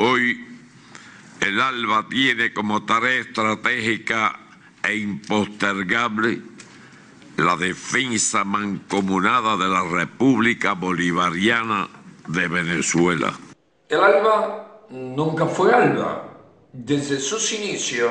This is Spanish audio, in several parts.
Hoy el ALBA tiene como tarea estratégica e impostergable la defensa mancomunada de la República Bolivariana de Venezuela. El ALBA nunca fue ALBA. Desde sus inicios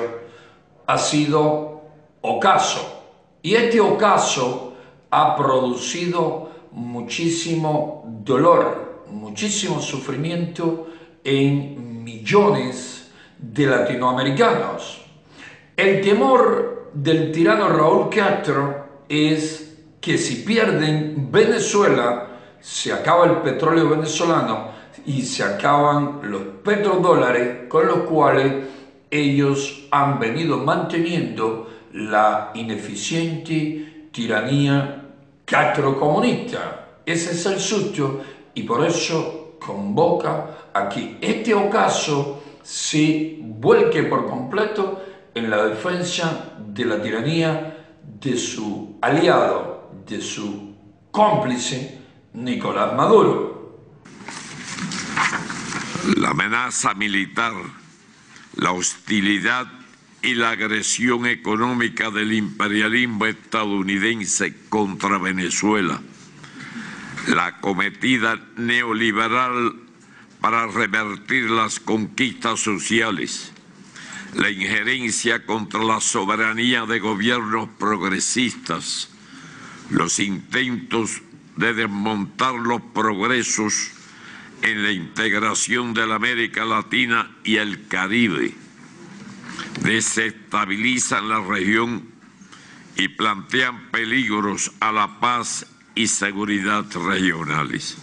ha sido ocaso. Y este ocaso ha producido muchísimo dolor, muchísimo sufrimiento en millones de latinoamericanos. El temor del tirano Raúl Castro es que si pierden Venezuela, se acaba el petróleo venezolano y se acaban los petrodólares con los cuales ellos han venido manteniendo la ineficiente tiranía castrocomunista. Ese es el susto y por eso convoca a que este ocaso se vuelque por completo en la defensa de la tiranía de su aliado, de su cómplice, Nicolás Maduro. La amenaza militar, la hostilidad y la agresión económica del imperialismo estadounidense contra Venezuela, la acometida neoliberal para revertir las conquistas sociales, la injerencia contra la soberanía de gobiernos progresistas, los intentos de desmontar los progresos en la integración de la América Latina y el Caribe, desestabilizan la región y plantean peligros a la paz y seguridad regionales.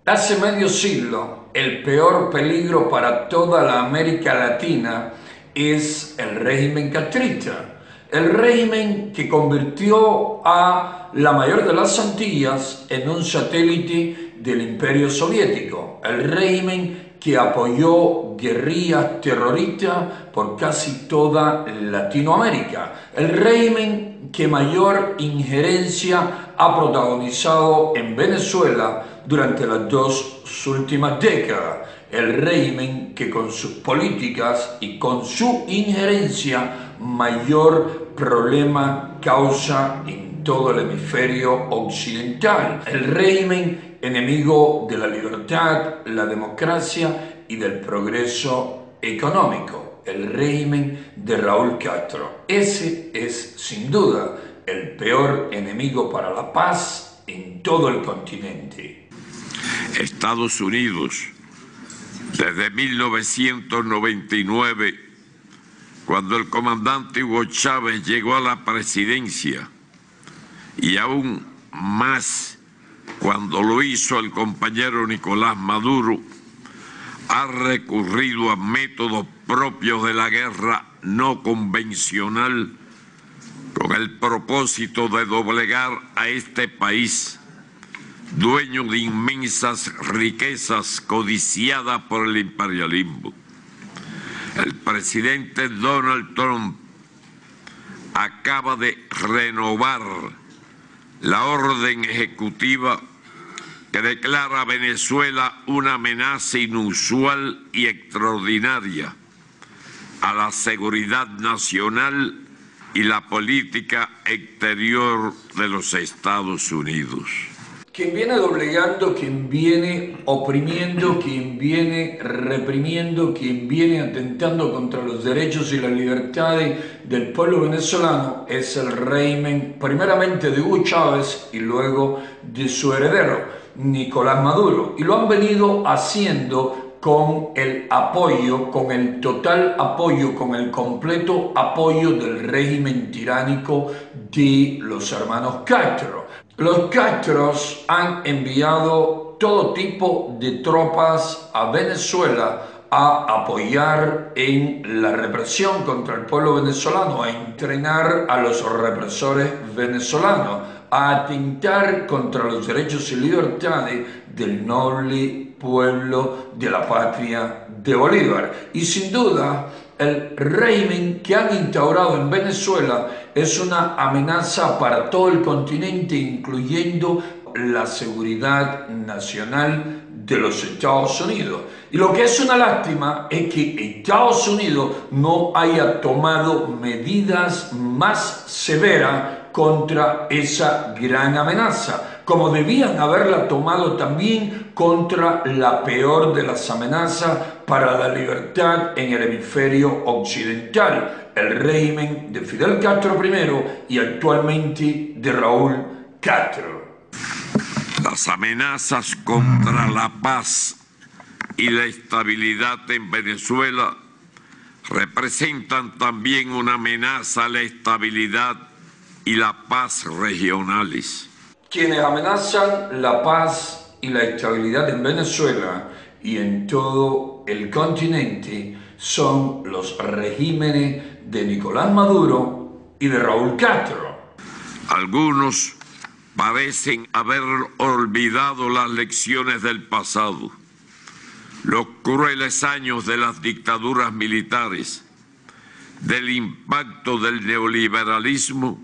Hace medio siglo, el peor peligro para toda la América Latina es el régimen castrista, el régimen que convirtió a la mayor de las Antillas en un satélite del Imperio Soviético, el régimen que apoyó guerrillas terroristas por casi toda Latinoamérica, el régimen que mayor injerencia ha protagonizado en Venezuela durante las dos últimas décadas, el régimen que con sus políticas y con su injerencia mayor problema causa en todo el hemisferio occidental, el régimen enemigo de la libertad, la democracia y del progreso económico, el régimen de Raúl Castro. Ese es sin duda el peor enemigo para la paz en todo el continente. Estados Unidos, desde 1999, cuando el comandante Hugo Chávez llegó a la presidencia, y aún más cuando lo hizo el compañero Nicolás Maduro, ha recurrido a métodos propios de la guerra no convencional con el propósito de doblegar a este país, dueño de inmensas riquezas codiciadas por el imperialismo. El presidente Donald Trump acaba de renovar la orden ejecutiva que declara a Venezuela una amenaza inusual y extraordinaria a la seguridad nacional y la política exterior de los Estados Unidos. Quien viene doblegando, quien viene oprimiendo, quien viene reprimiendo, quien viene atentando contra los derechos y las libertades del pueblo venezolano es el régimen primeramente de Hugo Chávez y luego de su heredero, Nicolás Maduro. Y lo han venido haciendo con el apoyo, con el total apoyo, con el completo apoyo del régimen tiránico de los hermanos Castro. Los Castros han enviado todo tipo de tropas a Venezuela a apoyar en la represión contra el pueblo venezolano, a entrenar a los represores venezolanos, a atentar contra los derechos y libertades del noble pueblo de la patria de Bolívar. Y sin duda, el régimen que han instaurado en Venezuela es una amenaza para todo el continente, incluyendo la seguridad nacional de los Estados Unidos. Y lo que es una lástima es que Estados Unidos no haya tomado medidas más severas contra esa gran amenaza, como debían haberla tomado también contra la peor de las amenazas para la libertad en el hemisferio occidental, el régimen de Fidel Castro primero y actualmente de Raúl Castro. Las amenazas contra la paz y la estabilidad en Venezuela representan también una amenaza a la estabilidad y la paz regionales. Quienes amenazan la paz y la estabilidad en Venezuela y en todo el continente son los regímenes de Nicolás Maduro y de Raúl Castro. Algunos parecen haber olvidado las lecciones del pasado, los crueles años de las dictaduras militares, del impacto del neoliberalismo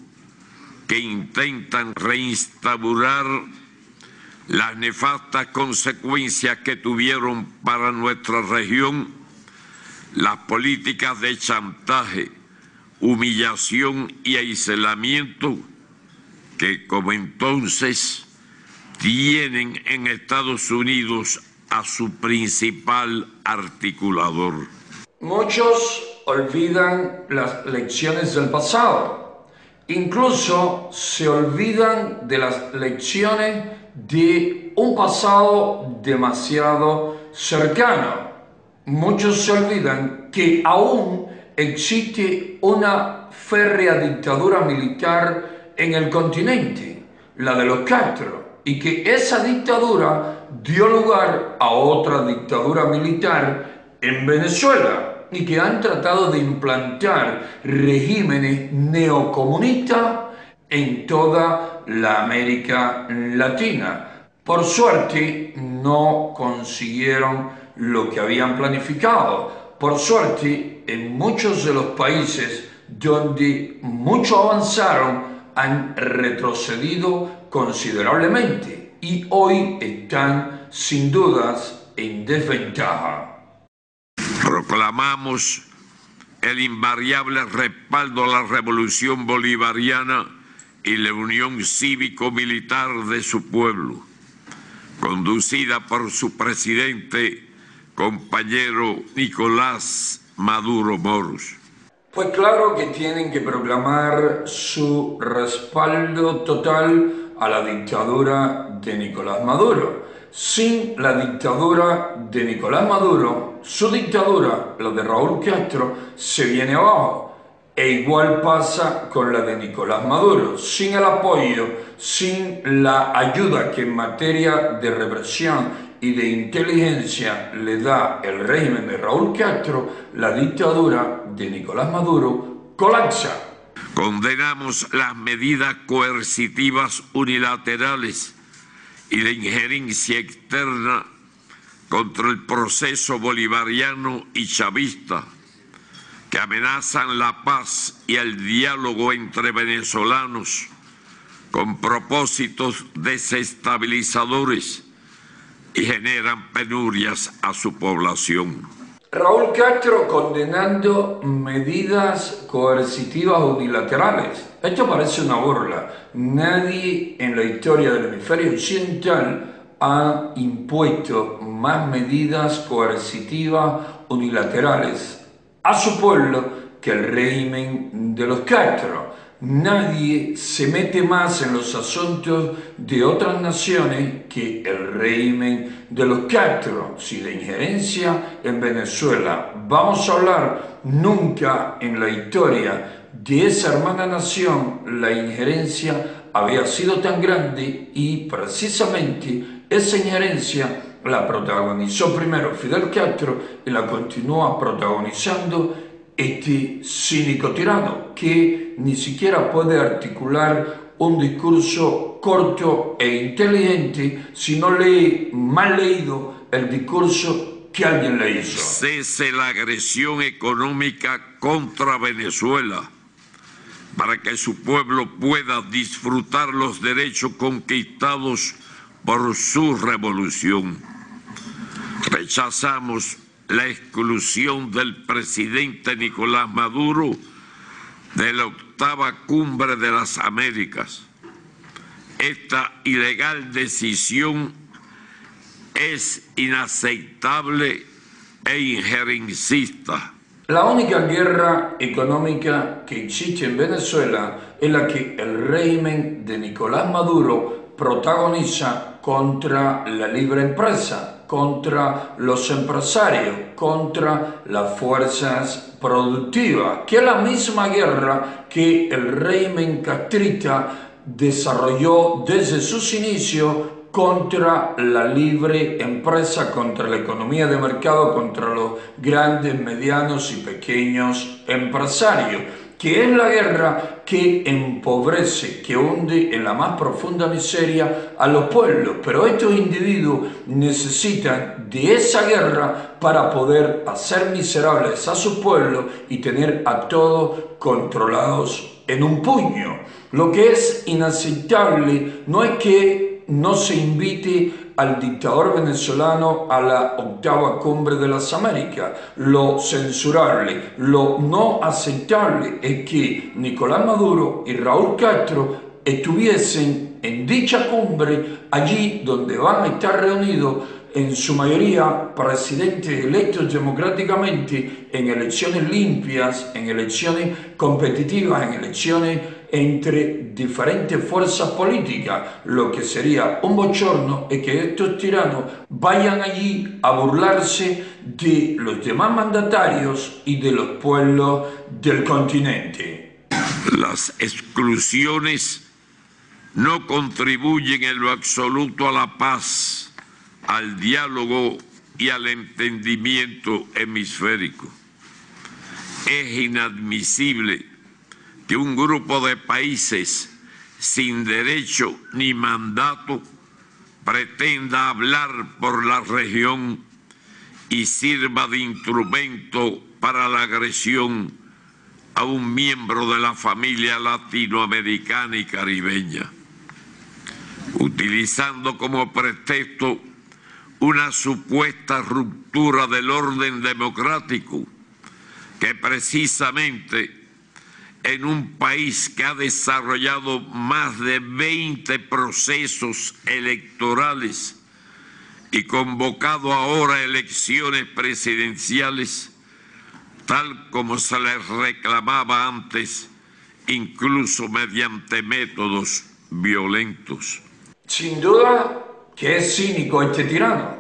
que intentan reinstaurar las nefastas consecuencias que tuvieron para nuestra región las políticas de chantaje, humillación y aislamiento que como entonces tienen en Estados Unidos a su principal articulador. Muchos olvidan las lecciones del pasado. Incluso se olvidan de las lecciones de un pasado demasiado cercano. Muchos se olvidan que aún existe una férrea dictadura militar en el continente, la de los Castro, y que esa dictadura dio lugar a otra dictadura militar en Venezuela, y que han tratado de implantar regímenes neocomunistas en toda la América Latina. Por suerte no consiguieron lo que habían planificado. Por suerte, en muchos de los países donde mucho avanzaron han retrocedido considerablemente y hoy están sin dudas en desventaja. Proclamamos el invariable respaldo a la revolución bolivariana y la unión cívico-militar de su pueblo, conducida por su presidente, compañero Nicolás Maduro Moros. Pues claro que tienen que proclamar su respaldo total a la dictadura de Nicolás Maduro. Sin la dictadura de Nicolás Maduro, su dictadura, la de Raúl Castro, se viene abajo. E igual pasa con la de Nicolás Maduro. Sin el apoyo, sin la ayuda que en materia de represión y de inteligencia le da el régimen de Raúl Castro, la dictadura de Nicolás Maduro colapsa. Condenamos las medidas coercitivas unilaterales y la injerencia externa contra el proceso bolivariano y chavista que amenazan la paz y el diálogo entre venezolanos con propósitos desestabilizadores y generan penurias a su población. Raúl Castro condenando medidas coercitivas unilaterales. Esto parece una burla. Nadie en la historia del hemisferio occidental ha impuesto más medidas coercitivas unilaterales a su pueblo que el régimen de los Castro. Nadie se mete más en los asuntos de otras naciones que el régimen de los Castro. Si de injerencia en Venezuela vamos a hablar, nunca en la historia de esa hermana nación la injerencia había sido tan grande y precisamente esa injerencia la protagonizó primero Fidel Castro y la continúa protagonizando este cínico tirano que ni siquiera puede articular un discurso corto e inteligente si no lee mal leído el discurso que alguien le hizo. Cese la agresión económica contra Venezuela para que su pueblo pueda disfrutar los derechos conquistados por su revolución. Rechazamos la exclusión del presidente Nicolás Maduro de la octava cumbre de las Américas. Esta ilegal decisión es inaceptable e injerencista. La única guerra económica que existe en Venezuela es la que el régimen de Nicolás Maduro protagoniza contra la libre empresa, contra los empresarios, contra las fuerzas productivas, que es la misma guerra que el régimen castrista desarrolló desde sus inicios contra la libre empresa, contra la economía de mercado, contra los grandes, medianos y pequeños empresarios, que es la guerra que empobrece, que hunde en la más profunda miseria a los pueblos. Pero estos individuos necesitan de esa guerra para poder hacer miserables a sus pueblos y tener a todos controlados en un puño. Lo que es inaceptable no es que no se invite al dictador venezolano a la octava cumbre de las Américas. Lo censurable, lo no aceptable es que Nicolás Maduro y Raúl Castro estuviesen en dicha cumbre, allí donde van a estar reunidos en su mayoría presidentes electos democráticamente en elecciones limpias, en elecciones competitivas, en elecciones entre diferentes fuerzas políticas. Lo que sería un bochorno es que estos tiranos vayan allí a burlarse de los demás mandatarios y de los pueblos del continente. Las exclusiones no contribuyen en lo absoluto a la paz, al diálogo y al entendimiento hemisférico. Es inadmisible que un grupo de países sin derecho ni mandato pretenda hablar por la región y sirva de instrumento para la agresión a un miembro de la familia latinoamericana y caribeña, utilizando como pretexto una supuesta ruptura del orden democrático que precisamente en un país que ha desarrollado más de 20 procesos electorales y convocado ahora elecciones presidenciales, tal como se les reclamaba antes, incluso mediante métodos violentos. Sin duda que es cínico este tirano.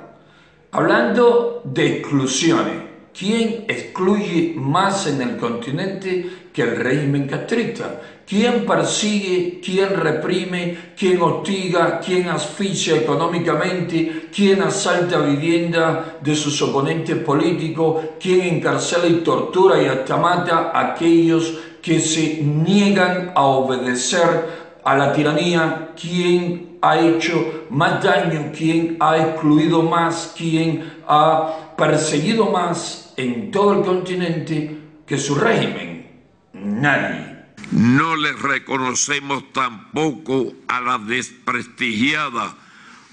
Hablando de exclusiones, ¿quién excluye más en el continente que el régimen castrista? ¿Quién persigue, quién reprime, quién hostiga, quién asfixia económicamente, quién asalta vivienda de sus oponentes políticos, quién encarcela y tortura y hasta mata a aquellos que se niegan a obedecer a la tiranía? ¿Quién ha hecho más daño? ¿Quién ha excluido más? ¿Quién ha perseguido más en todo el continente que su régimen? Nadie. No les reconocemos tampoco a la desprestigiada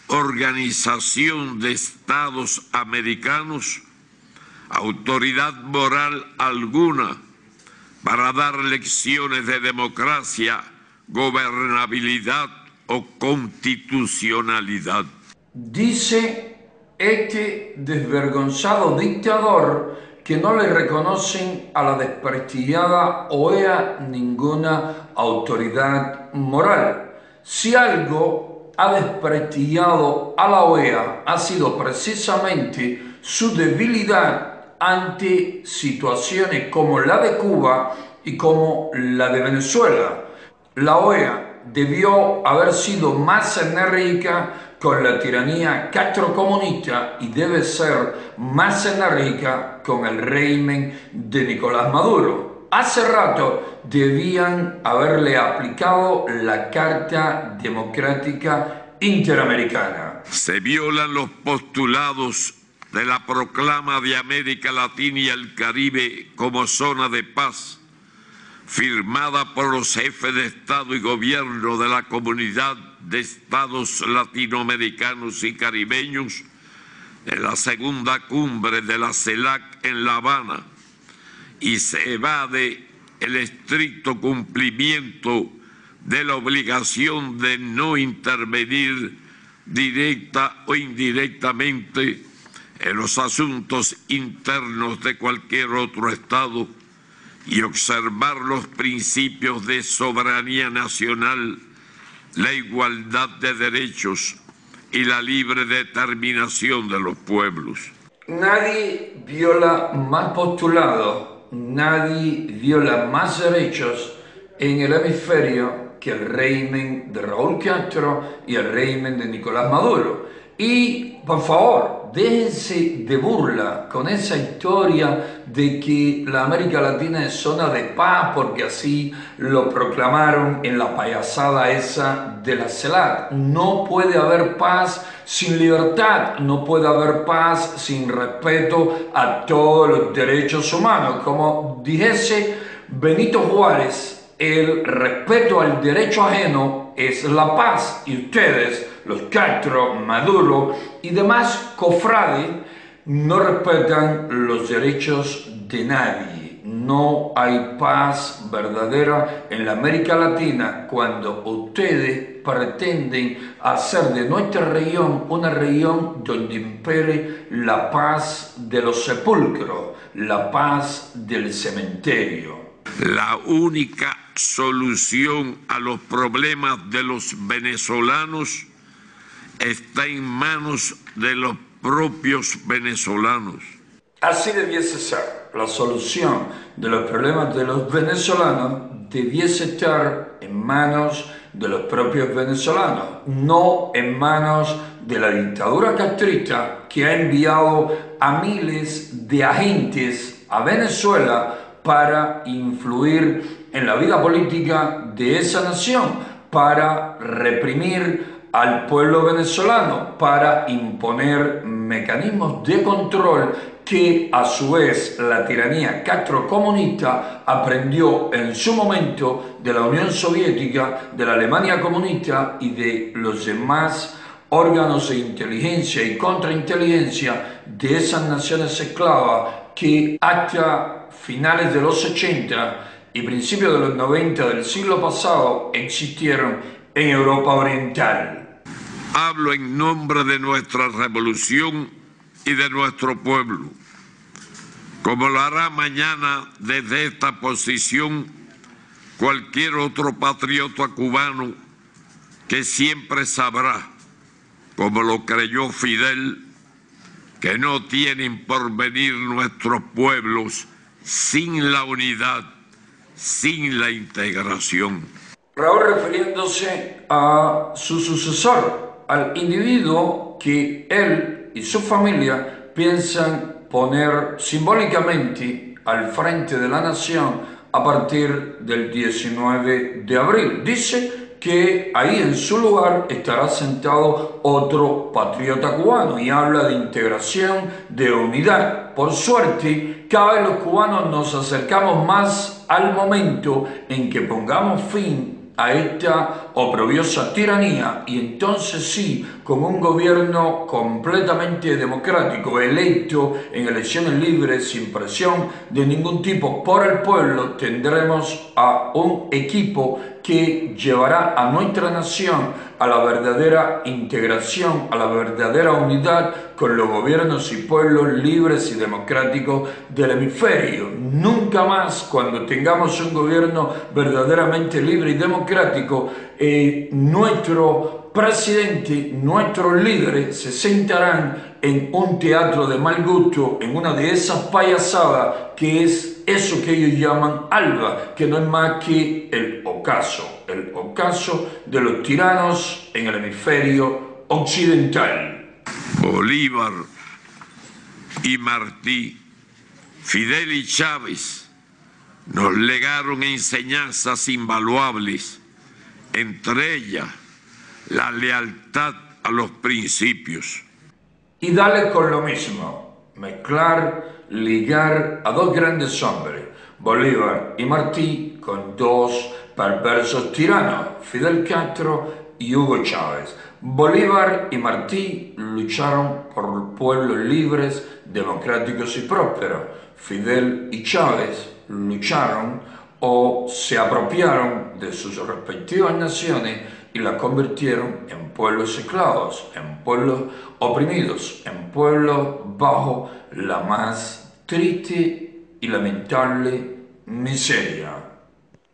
Organización de Estados Americanos autoridad moral alguna para dar lecciones de democracia, gobernabilidad o constitucionalidad. Dice este desvergonzado dictador que no le reconocen a la desprestigiada OEA ninguna autoridad moral. Si algo ha desprestigiado a la OEA ha sido precisamente su debilidad ante situaciones como la de Cuba y como la de Venezuela. La OEA debió haber sido más enérgica con la tiranía castrocomunista y debe ser más enérgica con el régimen de Nicolás Maduro. Hace rato debían haberle aplicado la Carta Democrática Interamericana. Se violan los postulados de la proclama de América Latina y el Caribe como zona de paz, firmada por los jefes de Estado y Gobierno de la Comunidad de Estados Latinoamericanos y Caribeños, en la segunda cumbre de la CELAC en La Habana y se evade el estricto cumplimiento de la obligación de no intervenir directa o indirectamente en los asuntos internos de cualquier otro Estado y observar los principios de soberanía nacional, la igualdad de derechos y la libre determinación de los pueblos. Nadie viola más postulados, nadie viola más derechos en el hemisferio que el régimen de Raúl Castro y el régimen de Nicolás Maduro. Y, por favor, déjense de burla con esa historia de que la América Latina es zona de paz porque así lo proclamaron en la payasada esa de la CELAC. No puede haber paz sin libertad, no puede haber paz sin respeto a todos los derechos humanos. Como dijese Benito Juárez, el respeto al derecho ajeno es la paz, y ustedes, los Castro, Maduro y demás cofrades, no respetan los derechos de nadie. No hay paz verdadera en la América Latina cuando ustedes pretenden hacer de nuestra región una región donde impere la paz de los sepulcros, la paz del cementerio. La única solución a los problemas de los venezolanos está en manos de los propios venezolanos. Así debiese ser. La solución de los problemas de los venezolanos debiese estar en manos de los propios venezolanos, no en manos de la dictadura castrista que ha enviado a miles de agentes a Venezuela para influir en la vida política de esa nación, para reprimir al pueblo venezolano, para imponer mecanismos de control que a su vez la tiranía castrocomunista aprendió en su momento de la Unión Soviética, de la Alemania comunista y de los demás órganos de inteligencia y contrainteligencia de esas naciones esclavas que hasta finales de los 80 y principios de los 90 del siglo pasado existieron en Europa Oriental. Hablo en nombre de nuestra revolución y de nuestro pueblo, como lo hará mañana desde esta posición cualquier otro patriota cubano que siempre sabrá, como lo creyó Fidel, que no tienen por venir nuestros pueblos sin la unidad, sin la integración. Raúl refiriéndose a su sucesor, al individuo que él y su familia piensan poner simbólicamente al frente de la nación a partir del 19 de abril. Dice que ahí en su lugar estará sentado otro patriota cubano y habla de integración, de unidad. Por suerte, cada vez los cubanos nos acercamos más al momento en que pongamos fin a esta oprobiosa tiranía y entonces sí, con un gobierno completamente democrático, electo en elecciones libres, sin presión de ningún tipo por el pueblo, tendremos a un equipo que llevará a nuestra nación a la verdadera integración, a la verdadera unidad con los gobiernos y pueblos libres y democráticos del hemisferio. Nunca más, cuando tengamos un gobierno verdaderamente libre y democrático, nuestro presidente, nuestros líderes se sentarán en un teatro de mal gusto, en una de esas payasadas que es eso que ellos llaman ALBA, que no es más que el ocaso de los tiranos en el hemisferio occidental. Bolívar y Martí, Fidel y Chávez nos legaron enseñanzas invaluables, entre ellas la lealtad a los principios. Y dale con lo mismo, mezclar, ligar a dos grandes hombres, Bolívar y Martí, con dos perversos tiranos, Fidel Castro y Hugo Chávez. Bolívar y Martí lucharon por pueblos libres, democráticos y prósperos. Fidel y Chávez lucharon o se apropiaron de sus respectivas naciones y las convirtieron en pueblos esclavos, en pueblos oprimidos, en pueblos bajo la más triste y lamentable miseria.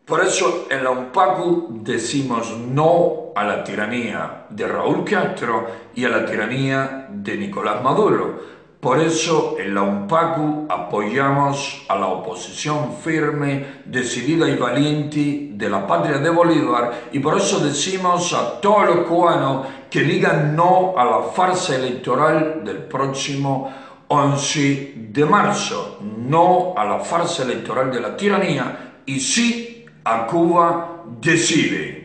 Por eso en la UNPACU decimos no a la tiranía de Raúl Castro y a la tiranía de Nicolás Maduro. Por eso en la UNPACU apoyamos a la oposición firme, decidida y valiente de la patria de Bolívar, y por eso decimos a todos los cubanos que digan no a la farsa electoral del próximo 11 de marzo, no a la farsa electoral de la tiranía y sí a Cuba decide.